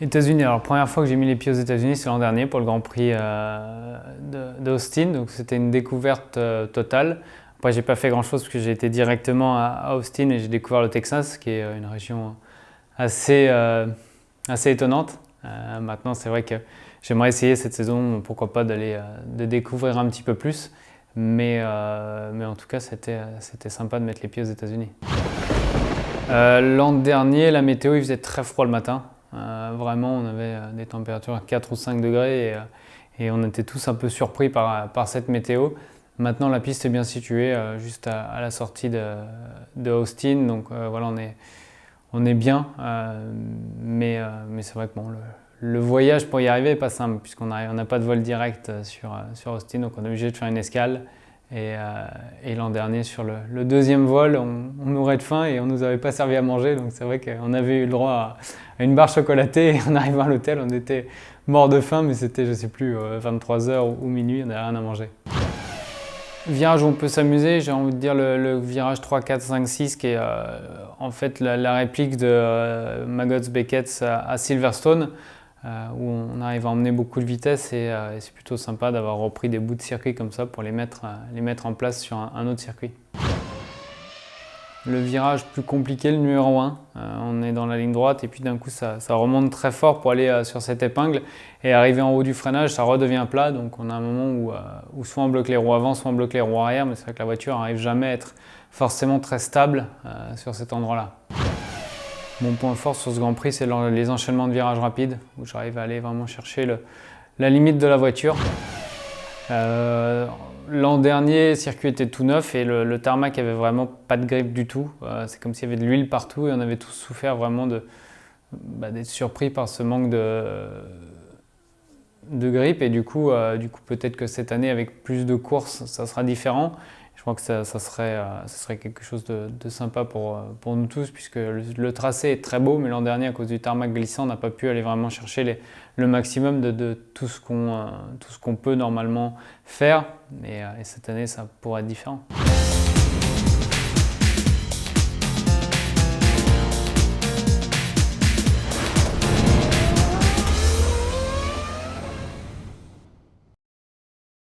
États-Unis, alors première fois que j'ai mis les pieds aux États-Unis, c'est l'an dernier pour le Grand Prix d'Austin, donc c'était une découverte totale. Après, j'ai pas fait grand-chose parce que j'ai été directement à Austin et j'ai découvert le Texas, qui est une région assez, assez étonnante. Maintenant, c'est vrai que j'aimerais essayer cette saison, pourquoi pas de découvrir un petit peu plus, mais en tout cas, c'était sympa de mettre les pieds aux États-Unis. L'an dernier, la météo, il faisait très froid le matin. Vraiment, on avait des températures à 4 ou 5 degrés et on était tous un peu surpris par cette météo. Maintenant, la piste est bien située, juste à la sortie de Austin, donc voilà, on est bien. Mais c'est vrai que bon, le voyage pour y arriver n'est pas simple, puisqu'on n'a pas de vol direct sur Austin, donc on est obligé de faire une escale. Et l'an dernier, sur le deuxième vol, on mourait de faim et on ne nous avait pas servi à manger. Donc c'est vrai qu'on avait eu le droit à une barre chocolatée. Et en arrivant à l'hôtel, on était mort de faim, mais c'était, je ne sais plus, 23h ou minuit, on n'avait rien à manger. Virage où on peut s'amuser, j'ai envie de dire le virage 3, 4, 5, 6, qui est en fait la réplique de Maggots Beckett's à Silverstone. Où on arrive à emmener beaucoup de vitesse et c'est plutôt sympa d'avoir repris des bouts de circuit comme ça pour les mettre en place sur un autre circuit. Le virage plus compliqué, le numéro 1, on est dans la ligne droite et puis d'un coup ça remonte très fort pour aller sur cette épingle et arriver en haut du freinage, ça redevient plat, donc on a un moment où soit on bloque les roues avant, soit on bloque les roues arrière, mais c'est vrai que la voiture n'arrive jamais à être forcément très stable sur cet endroit-là. Mon point fort sur ce Grand Prix, c'est les enchaînements de virages rapides, où j'arrive à aller vraiment chercher la limite de la voiture. L'an dernier, le circuit était tout neuf et le tarmac avait vraiment pas de grip du tout. C'est comme s'il y avait de l'huile partout et on avait tous souffert vraiment d'être surpris par ce manque de grip. Et du coup peut-être que cette année, avec plus de courses, ça sera différent. Je crois que ça serait quelque chose de sympa pour nous tous, puisque le tracé est très beau, mais l'an dernier, à cause du tarmac glissant, on n'a pas pu aller vraiment chercher le maximum de tout ce qu'on peut normalement faire. Et cette année, ça pourrait être différent.